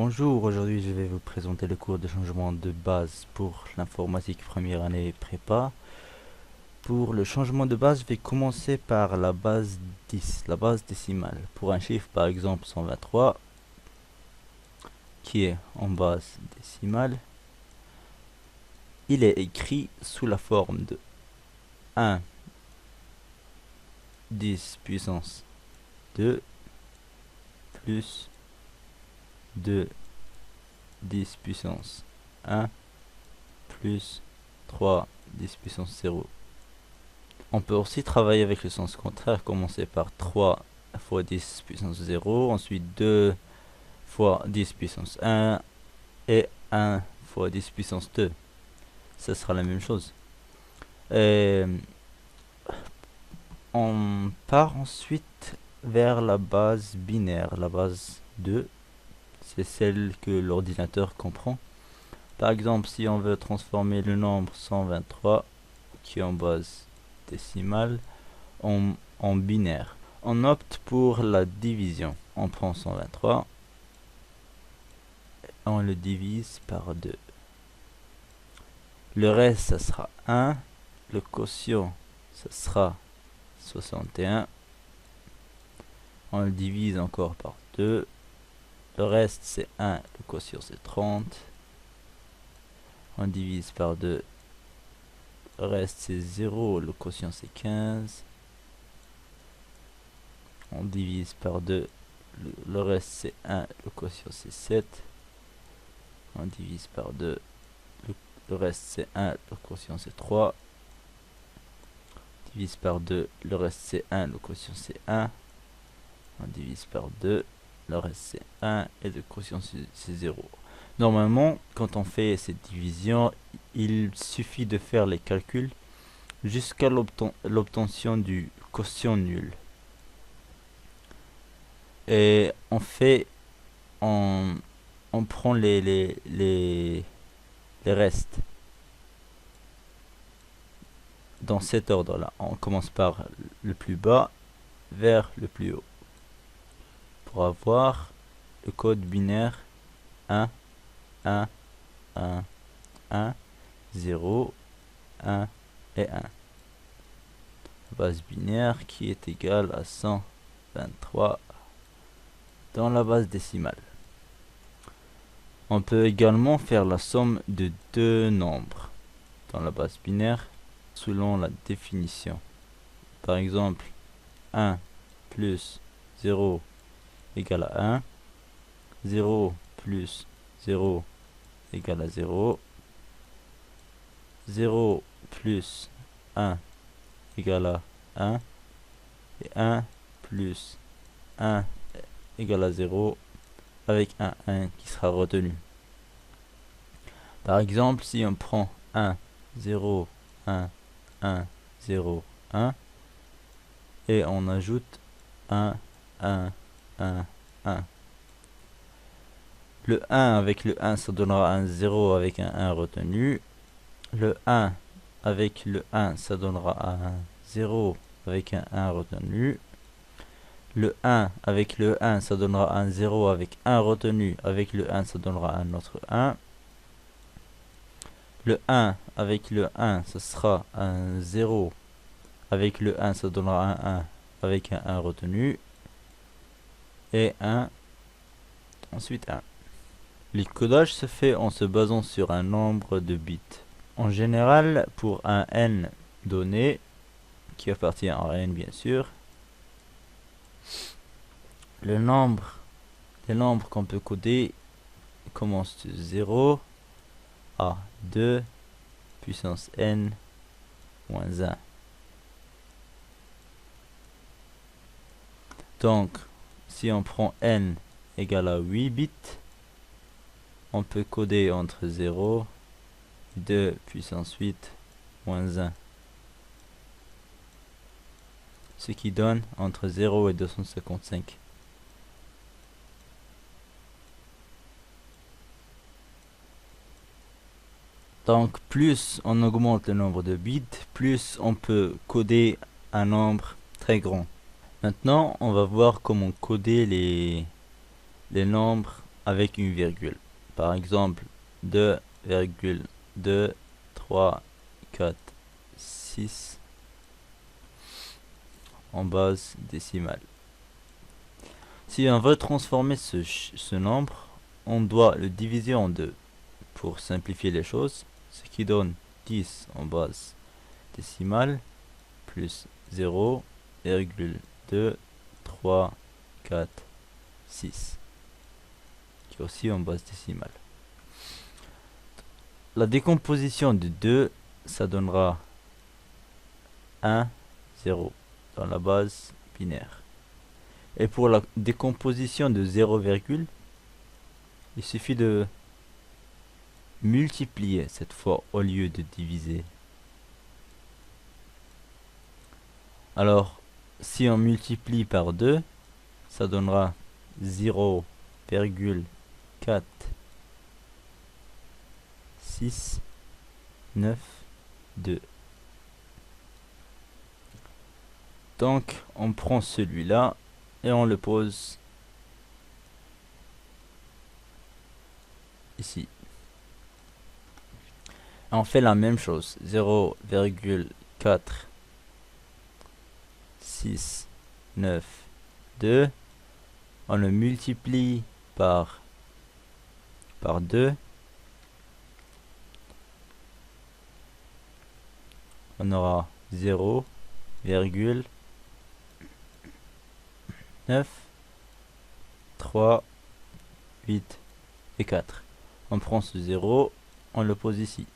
Bonjour, aujourd'hui je vais vous présenter le cours de changement de base pour l'informatique première année prépa. Pour le changement de base, je vais commencer par la base 10, la base décimale. Pour un chiffre par exemple 123, qui est en base décimale, il est écrit sous la forme de 1 10 puissance 2 plus 2 10 puissance 1 plus 3 10 puissance 0. On peut aussi travailler avec le sens contraire, commencer par 3 fois 10 puissance 0, ensuite 2 fois 10 puissance 1 et 1 fois 10 puissance 2. Ce sera la même chose. Et on part ensuite vers la base binaire, la base 2. C'est celle que l'ordinateur comprend. Par exemple, si on veut transformer le nombre 123, qui est en base décimale, en binaire, on opte pour la division. On prend 123, on le divise par 2. Le reste, ça sera 1. Le quotient, ça sera 61. On le divise encore par 2. Le reste, c'est 1. Le quotient, c'est 30. On divise par 2. Le reste, c'est 0. Le quotient, c'est 15. On divise par 2. Le reste, c'est 1. Le quotient, c'est 7. On divise par 2. Le reste, c'est 1. Le quotient, c'est 3. On divise par 2. Le reste, c'est 1. Le quotient, c'est 1. On divise par 2. Le reste, c'est 1. Et le quotient, c'est 0. Normalement, quand on fait cette division, il suffit de faire les calculs jusqu'à l'obtention du quotient nul. Et on prend les restes dans cet ordre-là. On commence par le plus bas vers le plus haut pour avoir le code binaire 1, 1, 1, 1, 0, 1 et 1. Base binaire qui est égale à 123 dans la base décimale. On peut également faire la somme de deux nombres dans la base binaire selon la définition. Par exemple, 1 plus 0 égale à 1, 0 plus 0 égale à 0, 0 plus 1 égale à 1, et 1 plus 1 égale à 0, avec un 1 qui sera retenu. Par exemple, si on prend 1, 0, 1, 1, 0, 1, et on ajoute 1, 1, 1, 1. Le 1 avec le 1, ça donnera un 0 avec un 1 retenu. Le 1 avec le 1, ça donnera un 0 avec un 1 retenu. Le 1 avec le 1, ça donnera un 0 avec 1 retenu. Avec le 1, ça donnera un autre 1. Le 1 avec le 1, ce sera un 0. Avec le 1, ça donnera un 1 avec un 1 retenu. Et 1. Ensuite 1. Le codage se fait en se basant sur un nombre de bits. En général, pour un n donné, qui appartient à n bien sûr, les nombres qu'on peut coder commencent de 0 à 2 puissance n moins 1. Donc, si on prend n égale à 8 bits, on peut coder entre 0 et 2 puissance 8 moins 1. Ce qui donne entre 0 et 255. Donc plus on augmente le nombre de bits, plus on peut coder un nombre très grand. Maintenant, on va voir comment coder les nombres avec une virgule. Par exemple, 2,234,6 en base décimale. Si on veut transformer ce nombre, on doit le diviser en 2 pour simplifier les choses, ce qui donne 10 en base décimale plus 0,2346 qui est aussi en base décimale. La décomposition de 2, ça donnera 1, 0 dans la base binaire. Et pour la décomposition de 0, il suffit de multiplier cette fois au lieu de diviser. Alors, si on multiplie par 2, ça donnera 0,4692. Donc, on prend celui-là et on le pose ici. On fait la même chose, 0,4692. On le multiplie par 2. On aura 0,938 et 4. On prend ce 0, on le pose ici.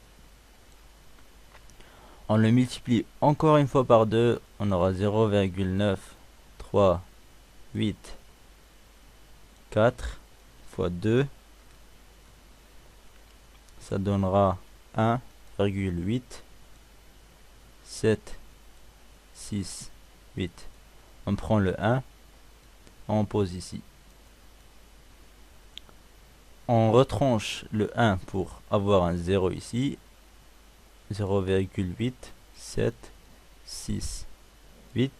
On le multiplie encore une fois par 2, on aura 0,938 4 fois 2, ça donnera 1,8768. On prend le 1, on pose ici. On retranche le 1 pour avoir un 0 ici. 0,8768.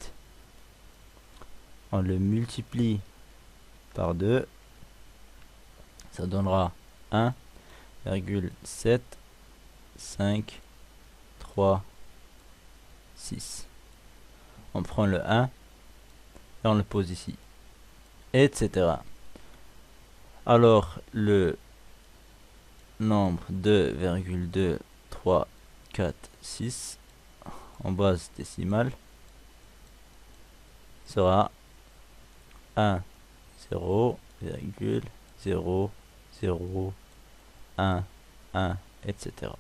On le multiplie par 2. Ça donnera 1,7536. On prend le 1 et on le pose ici, etc. Alors le nombre 2,2346 en base décimale sera 1,0011, etc.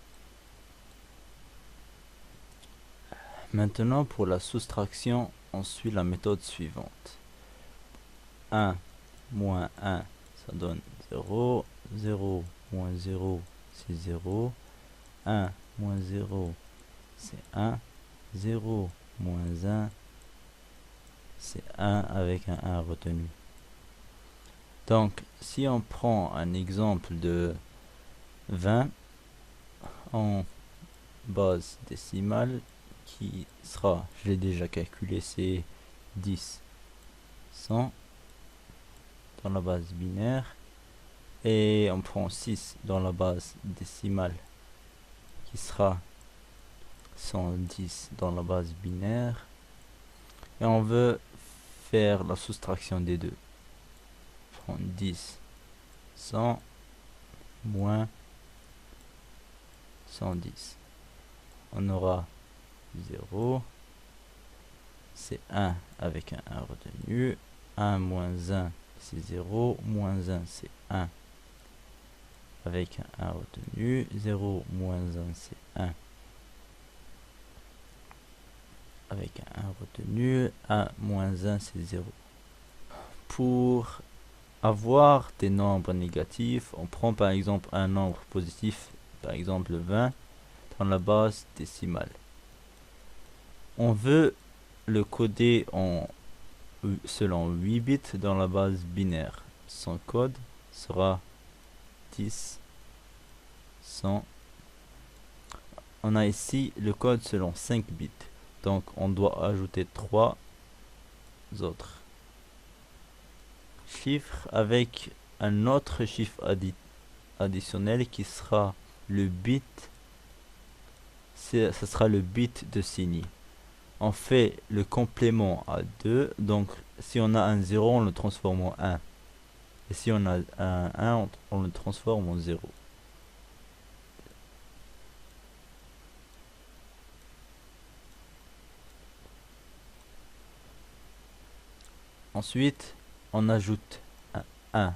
Maintenant, pour la soustraction, on suit la méthode suivante. 1 moins 1, ça donne 0. 0 moins 0, c'est 0. 1 moins 0, c'est 1. 0 moins 1, c'est 1 avec un 1 retenu. Donc, si on prend un exemple de 20 en base décimale, qui sera, je l'ai déjà calculé, c'est 10, 100 dans la base binaire, et on prend 6 dans la base décimale, qui sera 110 dans la base binaire, et on veut faire la soustraction des deux. On prend 10, 100 moins 110. On aura 0, c'est 1 avec un 1 retenu. 1 moins 1, c'est 0. Moins 1, c'est 1 avec un 1 retenu. 0 moins 1, c'est 1 avec un 1 retenu. 1 moins 1, c'est 0. Pour avoir des nombres négatifs, on prend par exemple un nombre positif, par exemple 20, dans la base décimale. On veut le coder selon 8 bits dans la base binaire. Son code sera 10, 100. On a ici le code selon 5 bits. Donc on doit ajouter 3 autres chiffres avec un autre chiffre additionnel qui sera le bit, ce sera le bit de signe. On fait le complément à 2, donc si on a un 0, on le transforme en 1. Et si on a un 1, on le transforme en 0. Ensuite, on ajoute un 1.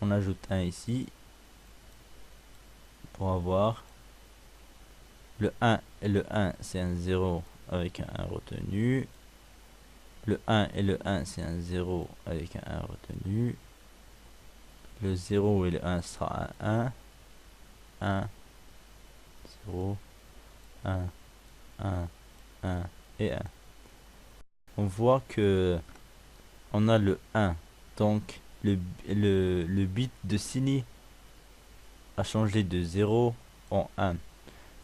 On ajoute 1 ici pour avoir le 1 et le 1, c'est un 0 avec un 1 retenu. Le 1 et le 1, c'est un 0 avec un 1 retenu. Le 0 et le 1 sera un 1, 1, 0, 1, 1, 1 et 1. On voit que on a le 1, donc le bit de signe a changé de 0 en 1.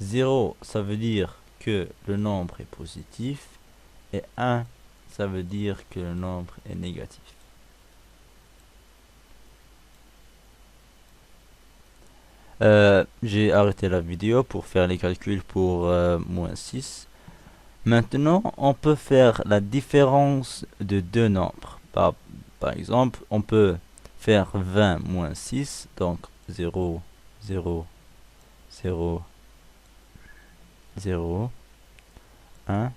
0, ça veut dire que le nombre est positif, et 1, ça veut dire que le nombre est négatif. J'ai arrêté la vidéo pour faire les calculs pour moins 6. Maintenant, on peut faire la différence de deux nombres. Par exemple, on peut faire 20 moins 6, donc 0, 0, 0, 0, 1,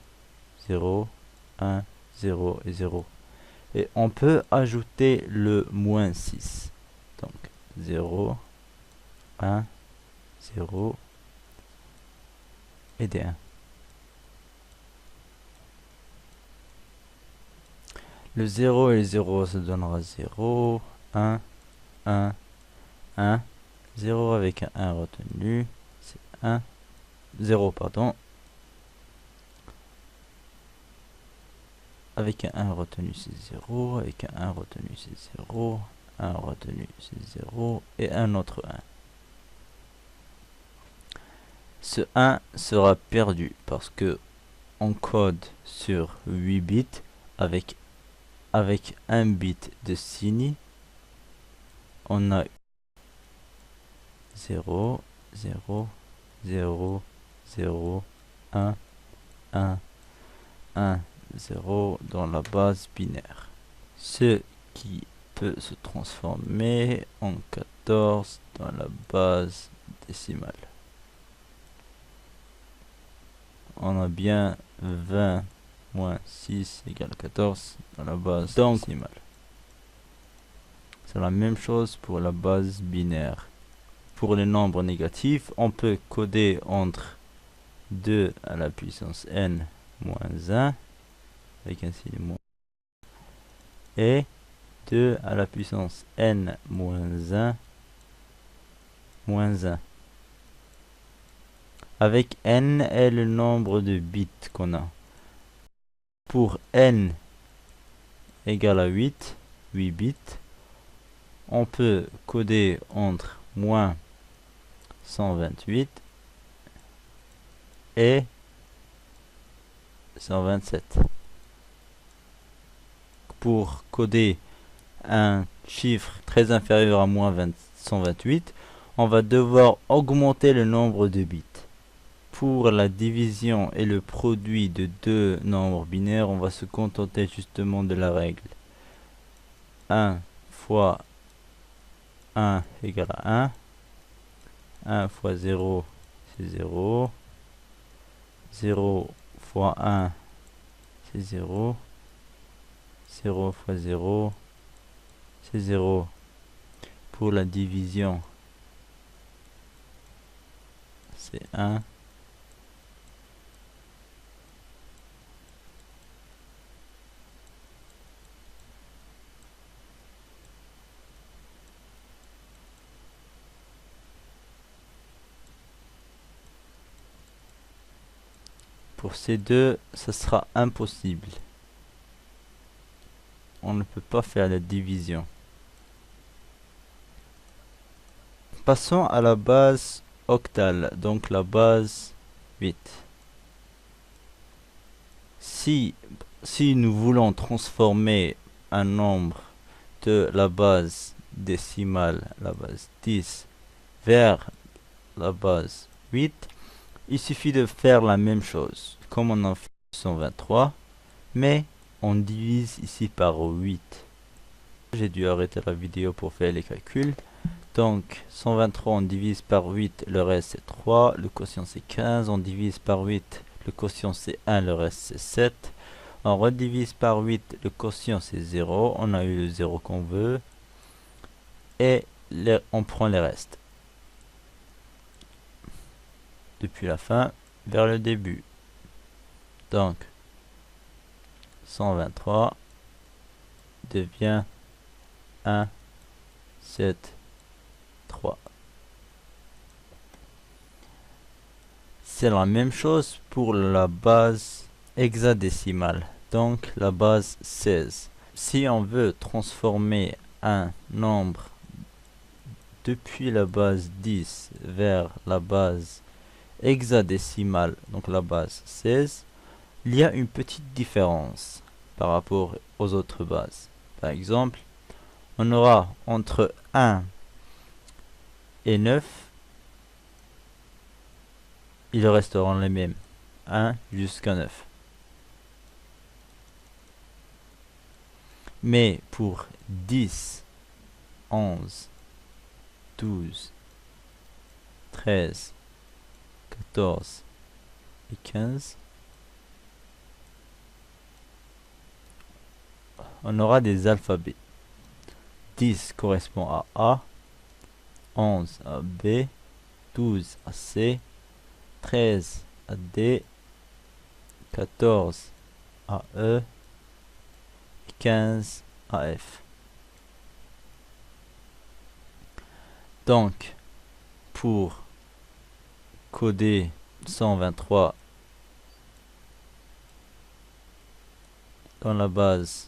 0, 1, 0 et 0. Et on peut ajouter le moins 6. Donc 0, 1, 0 et des 1. Le 0 et le 0, ça donnera 0, 1, 1, 1, 0 avec un 1 retenu, c'est 1, 0 pardon. Avec un 1 retenu c'est 0, avec un 1 retenu c'est 0, 1 retenu c'est 0 et un autre 1. Ce 1 sera perdu parce que on code sur 8 bits avec un bit de signe. On a 0, 0, 0, 0, 1, 1, 1, 0 dans la base binaire. Ce qui peut se transformer en 14 dans la base décimale. On a bien 20 moins 6 égale 14 dans la base décimale. C'est la même chose pour la base binaire. Pour les nombres négatifs, on peut coder entre 2 à la puissance n moins 1 avec un signe moins et 2 à la puissance n moins 1 moins 1. Avec n est le nombre de bits qu'on a. Pour n égale à 8 bits, on peut coder entre moins 128 et 127. Pour coder un chiffre très inférieur à moins 128, on va devoir augmenter le nombre de bits. Pour la division et le produit de deux nombres binaires, on va se contenter justement de la règle 1 fois 1 égale à 1. 1 fois 0, c'est 0. 0 fois 1, c'est 0. 0 fois 0, c'est 0. Pour la division, c'est 1. Pour ces deux, ça sera impossible. On ne peut pas faire la division. Passons à la base octale, donc la base 8. Si nous voulons transformer un nombre de la base décimale, la base 10, vers la base 8, il suffit de faire la même chose, comme on a fait 123, mais on divise ici par 8. J'ai dû arrêter la vidéo pour faire les calculs. Donc 123 on divise par 8, le reste c'est 3, le quotient c'est 15, on divise par 8, le quotient c'est 1, le reste c'est 7. On redivise par 8, le quotient c'est 0, on a eu le 0 qu'on veut. Et on prend les restes. Depuis la fin vers le début. Donc 123 devient 1, 7, 3. C'est la même chose pour la base hexadécimale, donc la base 16. Si on veut transformer un nombre depuis la base 10 vers la base hexadécimale, donc la base 16, il y a une petite différence par rapport aux autres bases. Par exemple, on aura entre 1 et 9, ils resteront les mêmes, 1 jusqu'à 9. Mais pour 10, 11, 12, 13, 14 et 15, on aura des alphabets. 10 correspond à A, 11 à B, 12 à C, 13 à D, 14 à E, 15 à F. Donc, pour coder 123 dans la base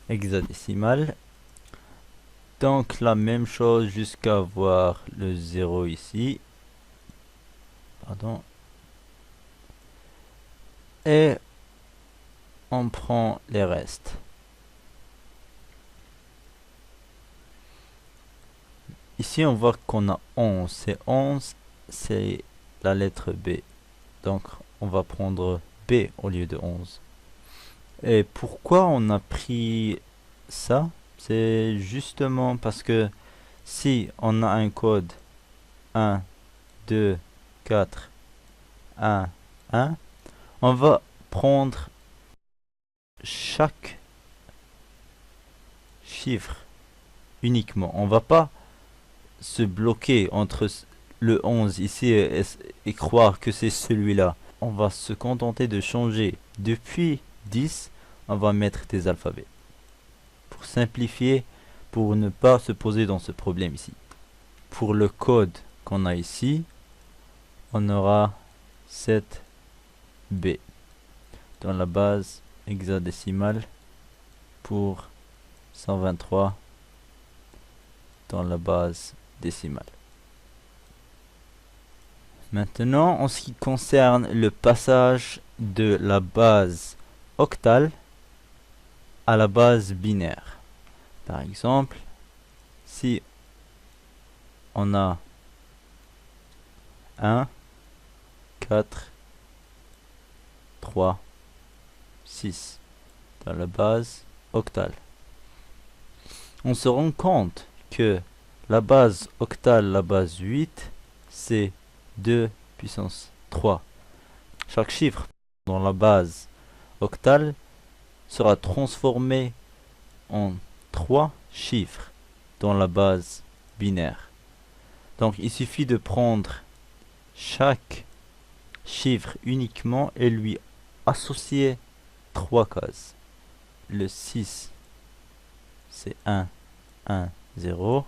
hexadécimale, donc la même chose jusqu'à avoir le 0 ici. Pardon. Et on prend les restes. Ici on voit qu'on a 11. C'est 11, c'est la lettre B. Donc on va prendre B au lieu de 11. Et pourquoi on a pris ça? C'est justement parce que si on a un code 1, 2, 4, 1, 1, on va prendre chaque chiffre uniquement. On va pas se bloquer entre le 11 ici et croire que c'est celui-là. On va se contenter de changer depuis 10, on va mettre des alphabets. Pour simplifier, pour ne pas se poser dans ce problème ici. Pour le code qu'on a ici, on aura 7B dans la base hexadécimale pour 123 dans la base décimale. Maintenant, en ce qui concerne le passage de la base octale à la base binaire. Par exemple, si on a 1, 4, 3, 6 dans la base octale, on se rend compte que la base octale, la base 8, c'est 2 puissance 3. Chaque chiffre dans la base octale sera transformé en 3 chiffres dans la base binaire. Donc il suffit de prendre chaque chiffre uniquement et lui associer 3 cases. Le 6, c'est 1, 1, 0.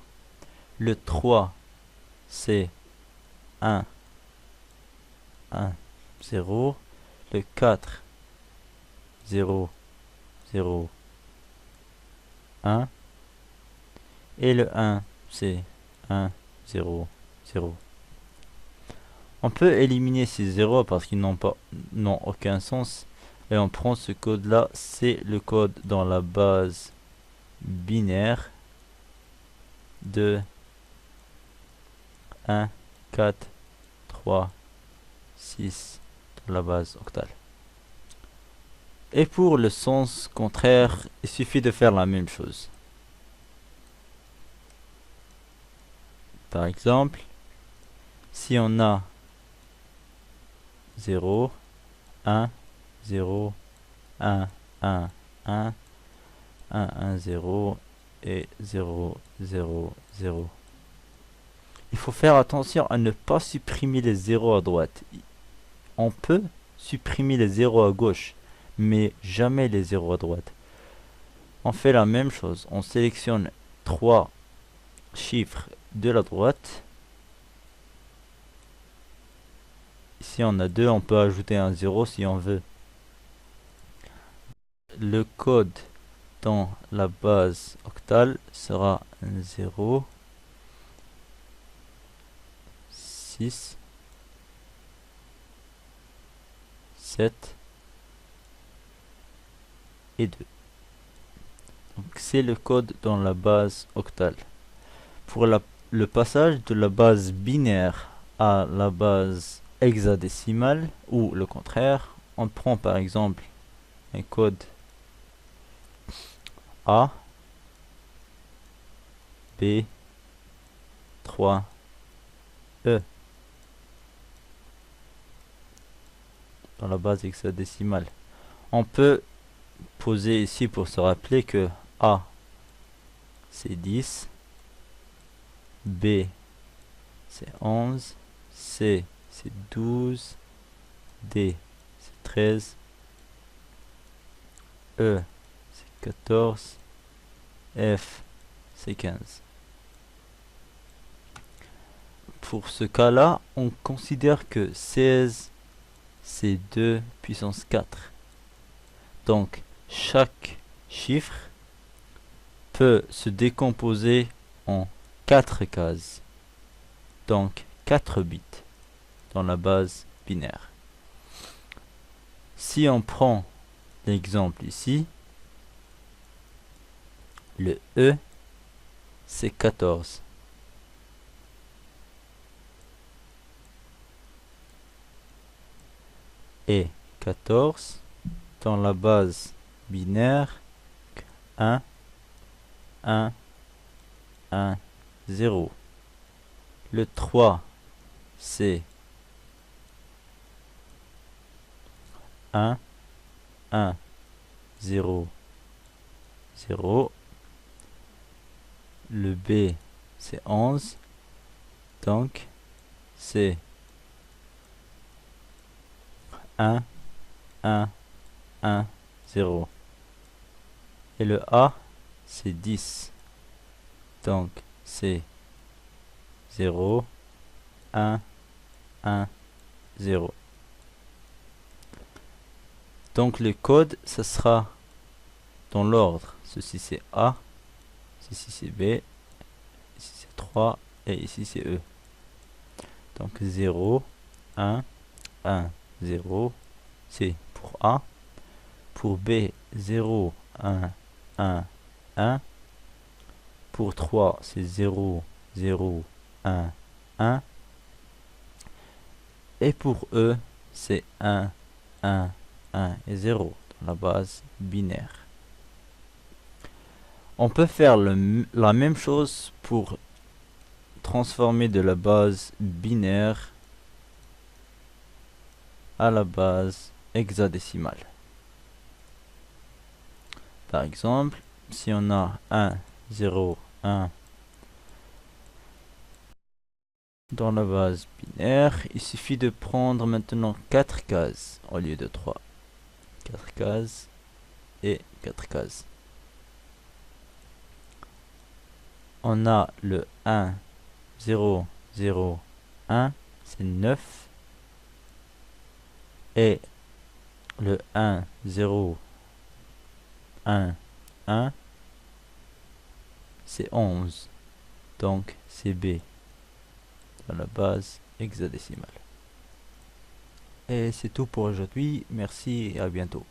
Le 3, c'est 1, 1, 0. Le 4, 0, 0, 1. Et le 1, c'est 1, 0, 0. On peut éliminer ces zéros parce qu'ils n'ont aucun sens. et on prend ce code là, c'est le code dans la base binaire de 1, 4, 3, 6 dans la base octale. Et pour le sens contraire, il suffit de faire la même chose. Par exemple, si on a 0, 1, 0, 1, 1, 1, 1, 1, 0 et 0, 0, 0. Il faut faire attention à ne pas supprimer les zéros à droite. On peut supprimer les zéros à gauche, mais jamais les zéros à droite. On fait la même chose. On sélectionne 3 chiffres de la droite. Ici on a 2, on peut ajouter un 0 si on veut. Le code dans la base octale sera 0, 6, 7 et 2. Donc c'est le code dans la base octale. Pour le passage de la base binaire à la base hexadécimale, ou le contraire, on prend par exemple un code A, B, 3, E. Dans la base hexadécimale. On peut poser ici pour se rappeler que A c'est 10, B c'est 11, C c'est 12, D c'est 13, E c'est 14, F c'est 15. Pour ce cas-là, on considère que 16 c'est 2 puissance 4. Donc, chaque chiffre peut se décomposer en 4 cases. Donc, 4 bits dans la base binaire. Si on prend l'exemple ici, le E, c'est 14. Et 14 dans la base binaire 1, 1, 1, 0. Le 3, c'est 1, 1, 0, 0. Le B, c'est 11. Donc, c'est 1, 1, 1, 0. Et le A, c'est 10. Donc, c'est 0, 1, 1, 0. Donc, le code, ça sera dans l'ordre. Ceci, c'est A. Ceci, c'est B. Ici, c'est 3. Et ici, c'est E. Donc, 0, 1, 1, 0. C'est pour A. Pour B, 0, 1, 1, 1. Pour 3, c'est 0, 0, 1, 1. Et pour E, c'est 1, 1, 1 et 0 dans la base binaire. On peut faire la même chose pour transformer de la base binaire à la base hexadécimale. Par exemple, si on a 1, 0, 1 dans la base binaire, il suffit de prendre maintenant 4 cases au lieu de 3. 4 cases et 4 cases. On a le 1, 0, 0, 1, c'est 9. Et le 1, 0, 1, 1, c'est 11. Donc, c'est B dans la base hexadécimale. Et c'est tout pour aujourd'hui. Merci et à bientôt.